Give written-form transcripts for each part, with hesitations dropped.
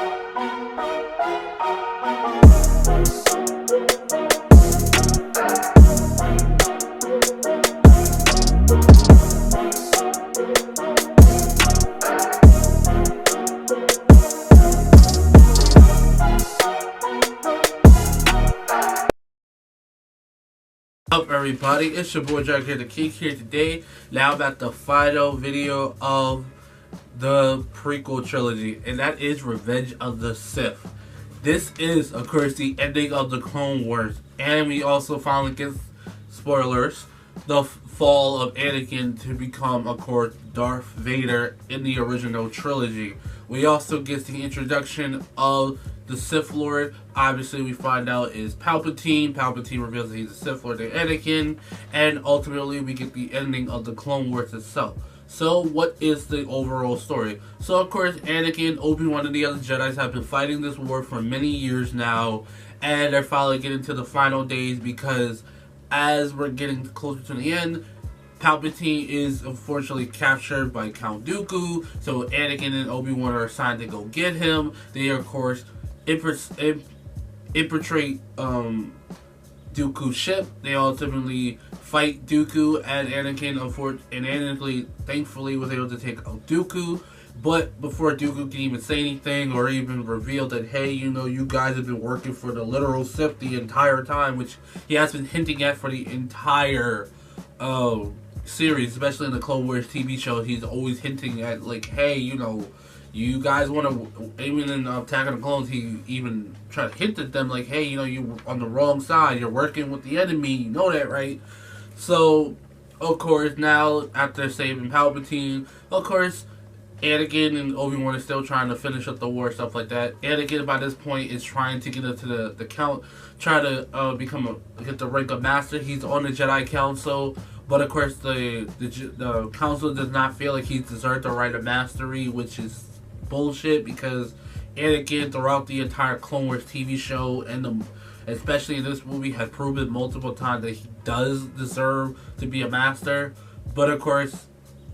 Up everybody, it's your boy Jack here, the King here today. Now about the final video of the prequel trilogy, and that is Revenge of the Sith. This is, of course, the ending of the Clone Wars, and we also finally get, spoilers, the fall of Anakin to become, of course, Darth Vader in the original trilogy. We also get the introduction of the Sith Lord. Obviously, we find out is Palpatine. Palpatine reveals that he's a Sith Lord to Anakin, and ultimately we get the ending of the Clone Wars itself. So, what is the overall story? So, of course, Anakin, Obi-Wan, and the other Jedi have been fighting this war for many years now, and they're finally getting to the final days because as we're getting closer to the end, Palpatine is unfortunately captured by Count Dooku, so Anakin and Obi-Wan are assigned to go get him. They, of course, infiltrate Dooku's ship. They ultimately fight Dooku, and Anakin, thankfully, was able to take out Dooku. But before Dooku can even say anything or even reveal that, hey, you guys have been working for the literal Sith the entire time, which he has been hinting at for the entire series, especially in the Clone Wars TV show. He's always hinting at, like, hey, you guys want to, even in Attack of the Clones, he even tried to hint at them, like, hey, you're on the wrong side, you're working with the enemy, you know that, right? So, of course, now, after saving Palpatine, of course, Anakin and Obi-Wan are still trying to finish up the war, stuff like that. Anakin, by this point, is trying to get into the count, try to get the rank of master. He's on the Jedi Council, but of course, the council does not feel like he's deserved the right of mastery, which is bullshit, because Anakin, throughout the entire Clone Wars TV show, and especially in this movie, has proven multiple times that he does deserve to be a master, but of course,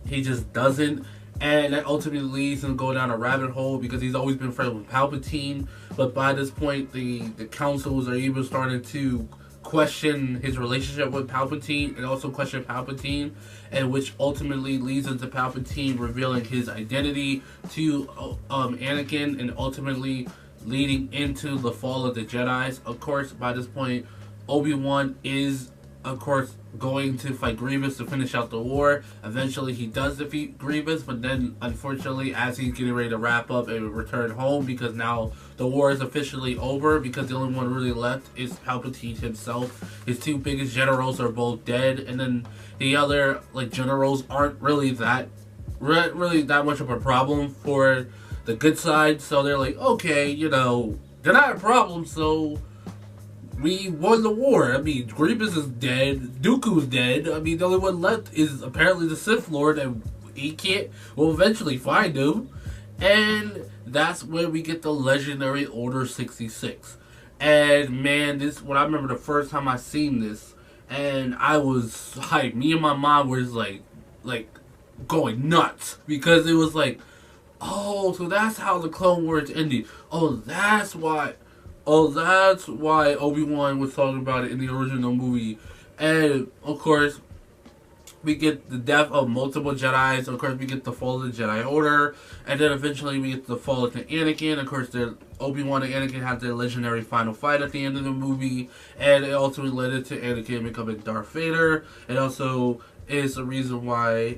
he just doesn't. And that ultimately leads him to go down a rabbit hole because he's always been friends with Palpatine. But by this point, the councils are even starting to question his relationship with Palpatine and also question Palpatine, and which ultimately leads into Palpatine revealing his identity to Anakin, and ultimately leading into the fall of the Jedi. Of course, by this point, Obi-Wan is, of course, going to fight Grievous to finish out the war. Eventually, he does defeat Grievous, but then, unfortunately, as he's getting ready to wrap up and return home, because now the war is officially over, because the only one really left is Palpatine himself. His two biggest generals are both dead, and then the other, generals aren't really that much of a problem for the good side, so they're like, okay, they're not a problem, so we won the war. I mean, Grievous is dead. Dooku's dead. I mean, the only one left is apparently the Sith Lord, and we'll eventually find him. And that's where we get the legendary Order 66. And man, when I remember the first time I seen this, and I was hyped. Me and my mom was like going nuts, because it was like, oh, so that's how the Clone Wars ended. Oh, that's why Obi-Wan was talking about it in the original movie. And, of course, we get the death of multiple Jedis. Of course, we get the fall of the Jedi Order. And then eventually we get the fall of Anakin. Of course, Obi-Wan and Anakin have their legendary final fight at the end of the movie. And it ultimately led into Anakin becoming Darth Vader. It also is the reason why,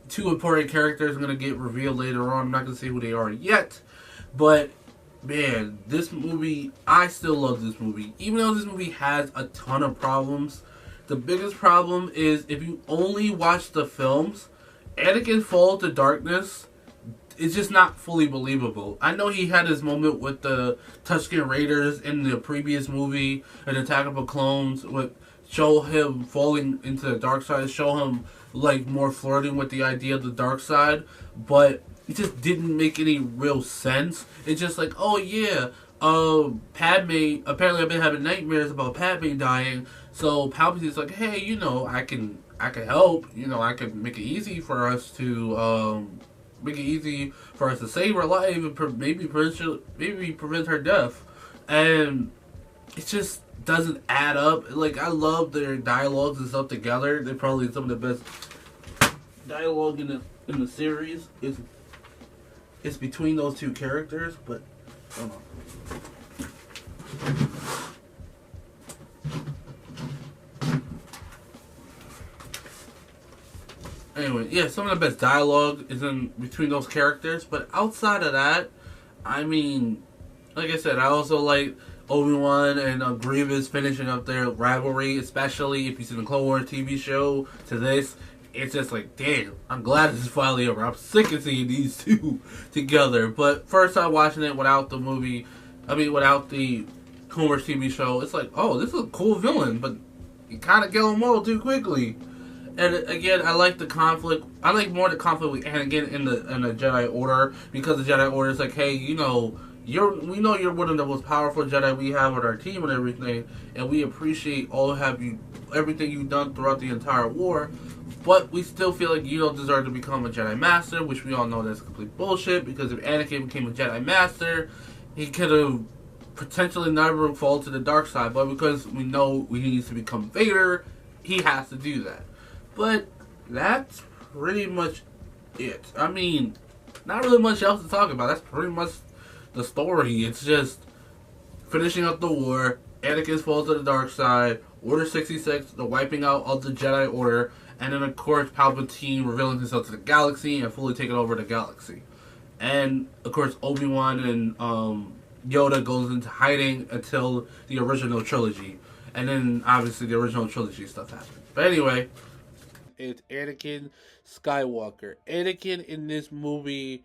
two important characters are going to get revealed later on. I'm not going to say who they are yet. But man, this movie, I still love this movie. Even though this movie has a ton of problems, the biggest problem is, if you only watch the films, Anakin's fall to darkness is just not fully believable. I know he had his moment with the Tusken Raiders in the previous movie, an Attack of the Clones, show him falling into the dark side, show him more flirting with the idea of the dark side, but it just didn't make any real sense. It's just like, oh yeah, Padme, apparently I've been having nightmares about Padme dying, so Palpatine's like, hey, I can help, I can make it easy for us to, make it easy for us to save her life and maybe prevent her death. And it just doesn't add up. Like, I love their dialogues and stuff together. They're probably some of the best dialogue in the series. It's between those two characters, but I don't know. Anyway, yeah, some of the best dialogue is in between those characters, but outside of that, I mean, like I said, I also like Obi-Wan and Grievous finishing up their rivalry, especially if you see the Clone Wars TV show to this. It's just like, damn, I'm glad this is finally over. I'm sick of seeing these two together. But first time watching it without the without the Clone Wars TV show, it's like, oh, this is a cool villain, but you kind of kill him all too quickly. And again, I like the conflict. I like more the conflict with Anakin in the Jedi Order, because the Jedi Order is like, hey, we know you're one of the most powerful Jedi we have on our team and everything, and we appreciate everything you've done throughout the entire war. But we still feel like you don't deserve to become a Jedi Master, which we all know that's complete bullshit. Because if Anakin became a Jedi Master, he could have potentially never fall to the dark side. But because we know he needs to become Vader, he has to do that. But that's pretty much it. I mean, not really much else to talk about. That's pretty much the story. It's just finishing up the war, Anakin's fall to the dark side, Order 66, the wiping out of the Jedi Order, and then of course Palpatine revealing himself to the galaxy and fully taking over the galaxy. And of course Obi-Wan and Yoda goes into hiding until the original trilogy. And then obviously the original trilogy stuff happens. But anyway, it's Anakin Skywalker. Anakin in this movie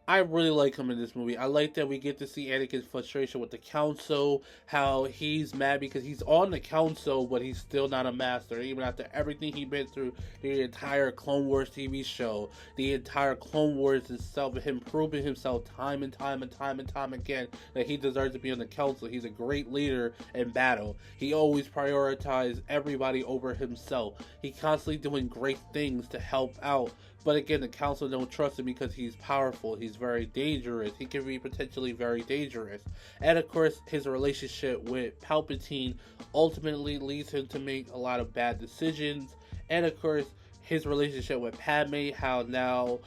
I really like him in this movie. I like that we get to see Anakin's frustration with the Council, how he's mad because he's on the Council, but he's still not a master. Even after everything he's been through, the entire Clone Wars TV show, the entire Clone Wars itself, him proving himself time and time again that he deserves to be on the Council. He's a great leader in battle. He always prioritizes everybody over himself. He constantly doing great things to help out. But again, the Council don't trust him because he's powerful. He's very dangerous. He can be potentially very dangerous. And of course, his relationship with Palpatine ultimately leads him to make a lot of bad decisions. And of course, his relationship with Padme, how now,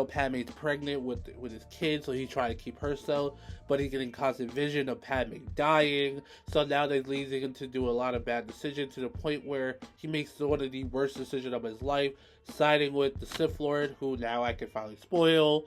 Padme's pregnant with his kid, so he tried to keep her so, but he's getting constant vision of Padme dying. So now that leads him to do a lot of bad decisions to the point where he makes one of the worst decisions of his life, siding with the Sith Lord, who now I can finally spoil,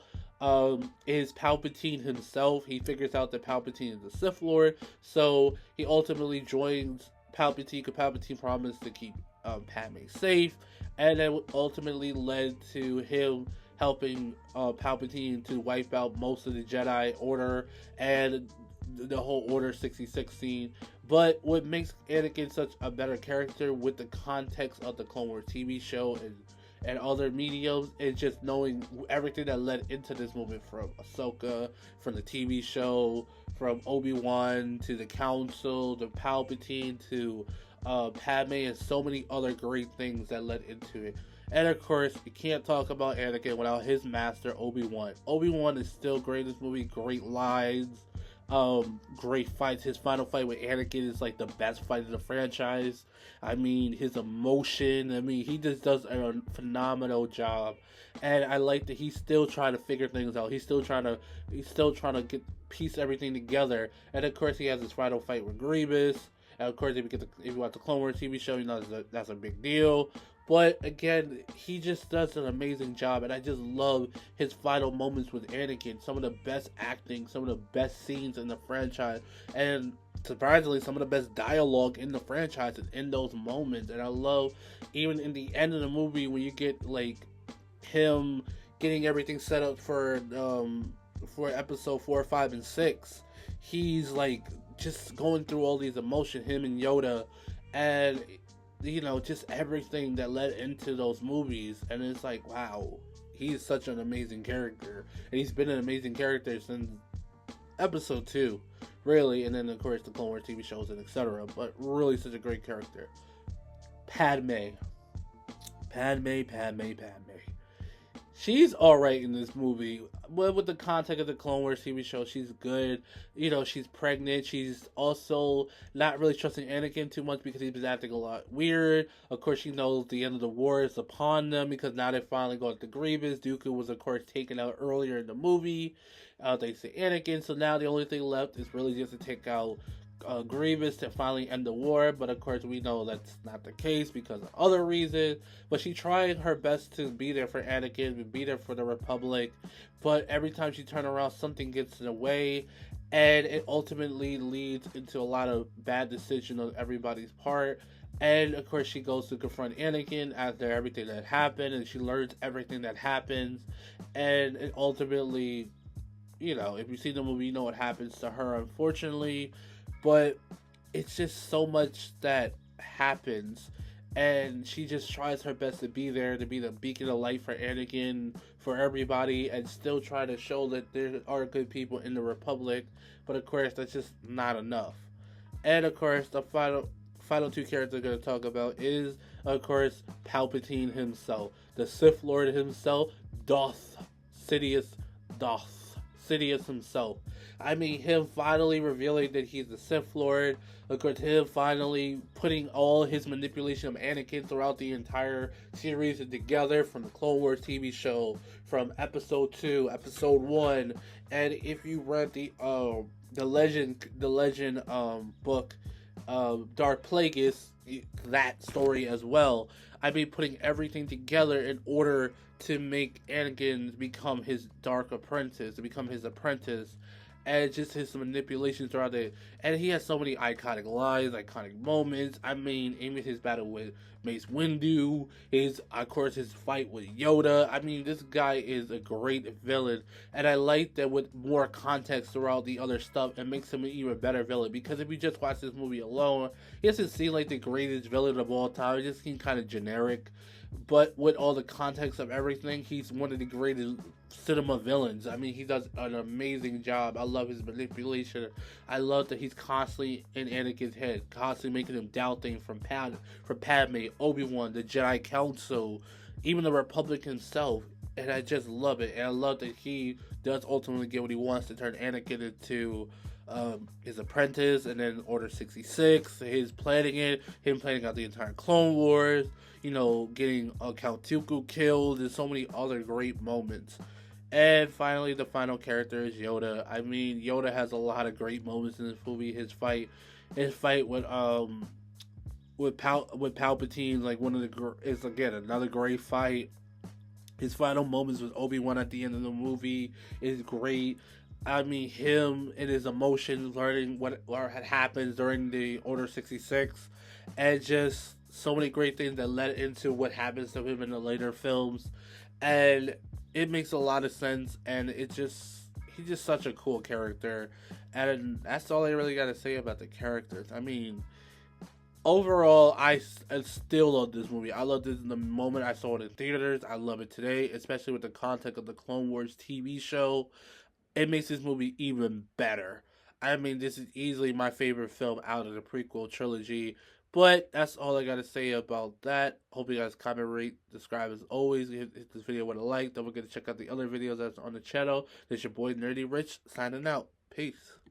is Palpatine himself. He figures out that Palpatine is the Sith Lord, so he ultimately joins Palpatine because Palpatine promised to keep Padme safe, and that ultimately led to him helping Palpatine to wipe out most of the Jedi Order and the whole Order 66 scene. But what makes Anakin such a better character with the context of the Clone Wars TV show and other mediums is just knowing everything that led into this movement, from Ahsoka, from the TV show, from Obi-Wan to the Council, to Palpatine, to Padme, and so many other great things that led into it. And of course, you can't talk about Anakin without his master, Obi-Wan. Obi-Wan is still great in this movie. Great lines, great fights. His final fight with Anakin is like the best fight in the franchise. I mean, his emotion. I mean, he just does a phenomenal job. And I like that he's still trying to figure things out. He's still trying to piece everything together. And of course, he has his final fight with Grievous. And of course, if you watch the Clone Wars TV show, you know that's a big deal. But again, he just does an amazing job, and I just love his final moments with Anakin. Some of the best acting, some of the best scenes in the franchise, and surprisingly, some of the best dialogue in the franchise is in those moments. And I love, even in the end of the movie, when you get like him getting everything set up for episode 4, 5, and 6. He's like just going through all these emotions, him and Yoda, and just everything that led into those movies. And it's like, wow, he's such an amazing character, and he's been an amazing character since episode 2, really. And then of course the Clone Wars TV shows and etc. But really, such a great Padme. She's all right in this movie. But with the context of the Clone Wars TV show, she's good. You know, she's pregnant. She's also not really trusting Anakin too much because he's been acting a lot weird. Of course, she knows the end of the war is upon them because now they're finally going to Grievous. Dooku was, of course, taken out earlier in the movie. Thanks to Anakin. So now the only thing left is really just to take out Grievous to finally end the war, but of course we know that's not the case because of other reasons. But she tried her best to be there for Anakin, to be there for the Republic, but every time she turned around, something gets in the way, and it ultimately leads into a lot of bad decisions on everybody's part. And of course, she goes to confront Anakin after everything that happened, and she learns everything that happens, and it ultimately, you know, if you see the movie, you know what happens to her, unfortunately. But it's just so much that happens, and she just tries her best to be there, to be the beacon of light for Anakin, for everybody, and still try to show that there are good people in the Republic. But of course, that's just not enough. And of course, the final two characters I'm going to talk about is, of course, Palpatine himself, the Sith Lord himself, Darth Sidious, Darth Sidious himself. I mean, him finally revealing that he's the Sith Lord. Of course, him finally putting all his manipulation of Anakin throughout the entire series together, from the Clone Wars TV show, from Episode 2, Episode 1, and if you read the legend book, Dark Plagueis, that story as well. I mean, putting everything together in order to make Anakin become his dark apprentice, to become his apprentice, and just his manipulations throughout it. And he has so many iconic lines, iconic moments. I mean, even his battle with Mace Windu, of course, his fight with Yoda. I mean, this guy is a great villain, and I like that with more context throughout the other stuff, it makes him an even better villain. Because if you just watch this movie alone, he doesn't seem like the greatest villain of all time. It just seems kind of generic. But with all the context of everything, he's one of the greatest cinema villains. I mean, he does an amazing job. I love his manipulation. I love that he's constantly in Anakin's head, constantly making him doubt things from Padme, Obi-Wan, the Jedi Council, even the Republic himself. And I just love it. And I love that he does ultimately get what he wants, to turn Anakin into his apprentice, and then Order 66, his planning it, him planning out the entire Clone Wars, you know, getting Count Dooku killed, and so many other great moments. And finally, the final character is Yoda. I mean, Yoda has a lot of great moments in this movie. His fight with Palpatine, like is again another great fight. His final moments with Obi-Wan at the end of the movie is great. I mean, him and his emotions, learning what had happened during the Order 66, and just so many great things that led into what happens to him in the later films. And it makes a lot of sense, and he's just such a cool character. And that's all I really got to say about the characters. I mean, overall, I still love this movie. I love this in the moment I saw it in theaters. I love it today, especially with the context of the Clone Wars TV show. It makes this movie even better. I mean, this is easily my favorite film out of the prequel trilogy. But that's all I gotta say about that. Hope you guys comment, rate, subscribe as always. Hit this video with a like. Don't forget to check out the other videos that's on the channel. This your boy Nerdy Rich signing out. Peace.